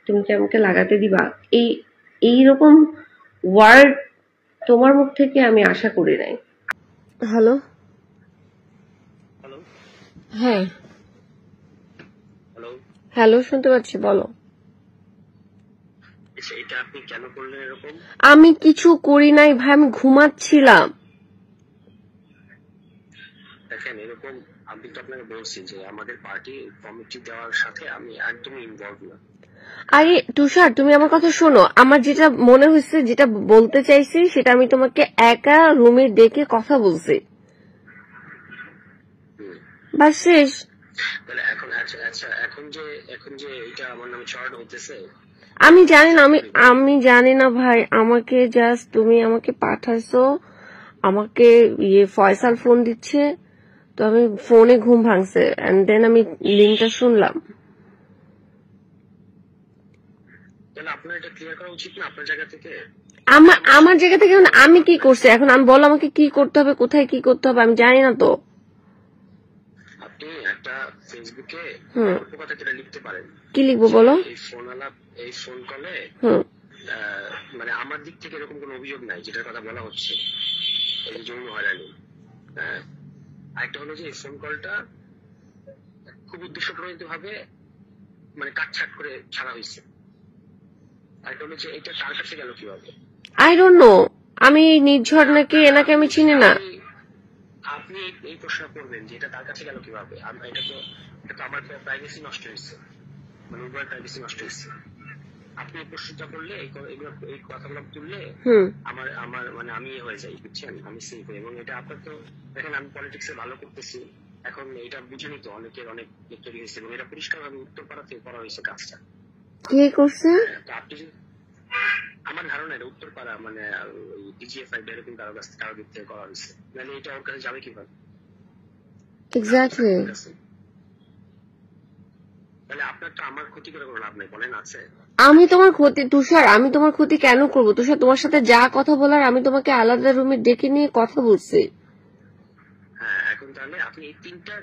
তুমি কি আমাকে লাগাতে দিবা, এইরকম ওয়ার্ড তোমার মুখ থেকে আমি আশা করি নাই। হ্যালো, হ্যাঁ হ্যালো, শুনতে পাচ্ছি, বলো। আমি কিছু করি নাই ভাই, আমি ঘুমাচ্ছিলাম। দেখেন, এরকম আমি তো আপনাকে বলছি যে আমাদের পার্টি কমিটি দেওয়ার সাথে আমি একদমই ইনভলভ না। আরে তুষার, তুমি আমার কথা শোনো। আমার যেটা মনে হয়েছে, যেটা বলতে চাইছি, সেটা আমি তোমাকে একা রুমে ডেকে কথা বলছি, বাস শেষ। এখন যে এটা আমার নামে ছড়ানো হইতেছে, আমি জানি না, আমি জানি না ভাই। আমাকে জাস্ট তুমি আমাকে পাঠাইছো, আমাকে ফয়সাল ফোন দিচ্ছে, তো আমি ফোনে ঘুম ভাঙছে, এন্ড দেন আমি লিঙ্কটা শুনলাম। আমার জায়গা থেকে আমি কি করছি এখন? আমি বলো আমাকে কি করতে হবে, কোথায় কি করতে হবে, আমি জানি না তো। আপনি একটা ফেসবুকে লিখতে পারেন। কি লিখবো বলো? এই ফোন কলে মানে আমার দিক থেকে এরকম কোনো অভিযোগ নাই যেটার কথা বলা হচ্ছে, এই যৌন হয়রানি। আরেকটা হলো যে এই ফোন কলটা খুব উদ্দেশ্যপ্রণোদিত ভাবে মানে কাটছাট করে ছাড়া হয়েছে। আরেকটা হলো যে এটা কার কাছে গেল কিভাবে, আই ডোন্ট নো। আমি নির্ঝর নাকি এনাকে আমি চিনি না। আপনি এই প্রশ্ন করবেন যে এটা তার কাছে গেল কিভাবে? এটা তো আমার প্রাইভেসি নষ্ট হয়েছে, মানে উভয়ের প্রাইভেসি নষ্ট হয়েছে। আপনি এই প্রশ্নটা করলে, এই কথাগুলো তুললে আমার মানে আমি হয়ে যাই, বুঝছেন? আমি সেভ হই। এবং এটা আপনার তো দেখেন, আমি পলিটিক্সে ভালো করতেছি এখন, এটা বুঝেনি তো অনেকের অনেক তৈরি হয়েছে, এবং এটা পরিষ্কার ভাবে উত্তরপাড়া থেকে করা হয়েছে কাজটা। কে করছে? আপনি আমার ধারণা এটা উত্তরপাড়া মানে ডিজিএফআই ডেভেলপিং কারো দিক থেকে করা হয়েছে, মানে এটা ওর কাছে যাবে কিভাবে? এক্স্যাক্টলি। তাহলে আপনার তো আমার ক্ষতি করে কোনো লাভ নাই, বলেন আছে? আমি তোমার ক্ষতি, তুষার, আমি তোমার ক্ষতি কেন করবো? তুষার, তোমার সাথে যা কথা বলার আমি তোমাকে আলাদা রুমে ডেকে নিয়ে কথা বলছি। হ্যাঁ, এখন তাহলে আপনি এই তিনটা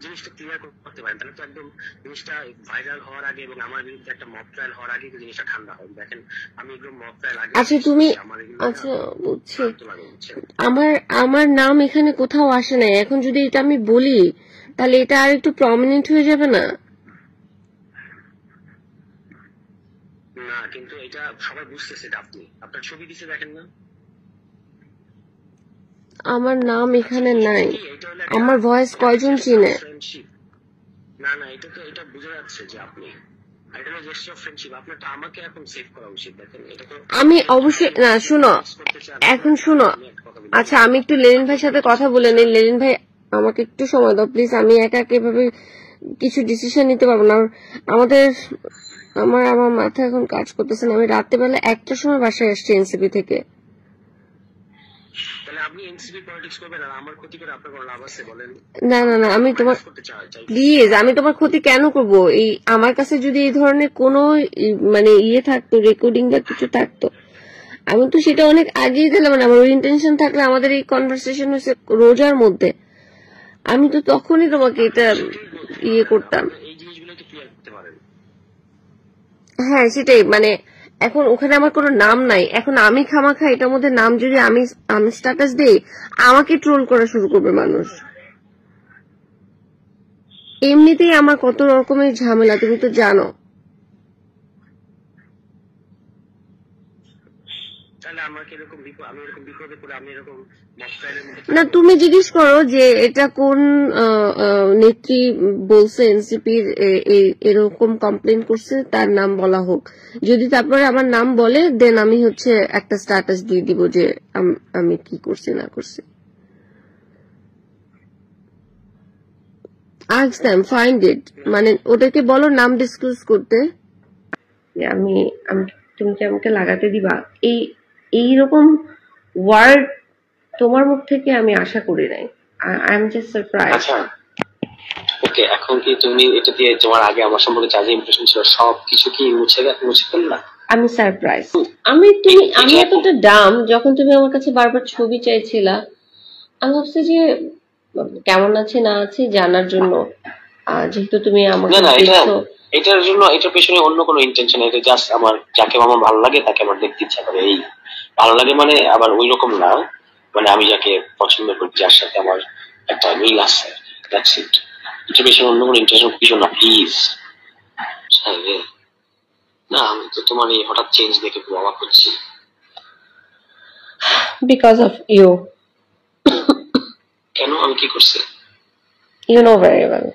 জিনিসটা ক্লিয়ার করতে পারেন, তাহলে তো একদম জিনিসটা ভাইরাল হওয়ার আগে এবং আমার বিরুদ্ধে একটা মব ট্রায়াল হওয়ার আগে জিনিসটা ঠান্ডা হয়। দেখেন, আমি একদম মব ট্রায়াল আগে। আচ্ছা তুমি, আচ্ছা বুঝছি, আমার নাম এখানে কোথাও আসে নাই। এখন যদি এটা আমি বলি, তাহলে এটা আর একটু প্রমিনেন্ট হয়ে যাবে না? না, কিন্তু এটা সবাই বুঝতেছে, আপনি আপনার ছবি দিতে দেখেন না, আমার নাম এখানে নাই। আমার ভয়েস কয়জন চিনে? না না, এটা বোঝা যাচ্ছে যে আপনি, আমি অবশ্যই না, শুনো, এখন শুনো। আচ্ছা, আমি একটু লেলিন ভাইয়ের সাথে কথা বলে নিই। লেলিন ভাই, আমাকে একটু সময় দাও প্লিজ। আমি একা এভাবে কিছু ডিসিশন নিতে পারবো না। আমার মাথা এখন কাজ করতেছে না। আমি রাত্রে বেলা 1টার সময় বাসায় আসছি এনসিপি থেকে। না না না, আমি তোমার, প্লিজ, আমি তোমার ক্ষতি কেন করবো? এই আমার কাছে যদি এই ধরনের কোনো মানে থাকতো, রেকর্ডিং বা কিছু থাকতো, আমি তো সেটা অনেক আগেই দিলাম। মানে আমার ইন্টেনশন থাকলে আমাদের এই কনভারসেশন হয়েছে রোজার মধ্যে, আমি তো তখনই তোমাকে এটা করতাম। হ্যাঁ সেটাই, মানে এখন ওখানে আমার কোনো নাম নাই। এখন আমি খামাখা এটার মধ্যে নাম যদি আমি স্ট্যাটাস দেই, আমাকে ট্রোল করা শুরু করবে মানুষ। এমনিতেই আমার কত রকমের ঝামেলা, তুমি তো জানো। না, তুমি জিজ্ঞেস করো যে এটা কোন নেত্রী বলছে এনসিপির এরকম কমপ্লেন করছে, তার নাম বলা হোক। যদি তারপরে আমার নাম বলে, দেন আমি একটা স্ট্যাটাস দিয়ে দিব যে আমি কি করছি না করছি। ask them, find it, মানে ওদেরকে বলো নাম ডিসক্লোজ করতে। তুমি কি আমাকে লাগাতে দিবা, এইরকম ওয়ার্ড তোমার মুখ থেকে আমি আশা করি নাই। I am just surprise. Okay, এখন কি তুমি এটা দিয়ে তোমার আগে আমার সম্পর্কে যা যা ইমপ্রেশন ছিল সব কিছু কি মুছে ফেললা? আমি সারপ্রাইজ। আমি এতটা ডাম, যখন তুমি আমার কাছে বারবার ছবি চাইছিলা, আমি ভাবছি যে কেমন আছে না আছে জানার জন্য, যেহেতু তুমি আমাকে দেখছো। এটার জন্য এটার পেছনে অন্য কোনো ইন্টেনশন, এটা জাস্ট আমার যাকে আমার ভালো লাগে তাকে আমার দেখতে ইচ্ছা করে, এই ভালো লাগে মানে আবার ওই রকম না, মানে আমি যাকে পছন্দ করি যার সাথে আমার একটা মিল আছে, দ্যাটস ইট। এটার পেছনে অন্য কোনো ইন্টেনশন কিছু না, প্লিজ। না আমি তো তোমার এই হঠাৎ চেঞ্জ দেখে খুব অবাক হচ্ছি। Because of you. কেন, আমি কি করছি? You know very well.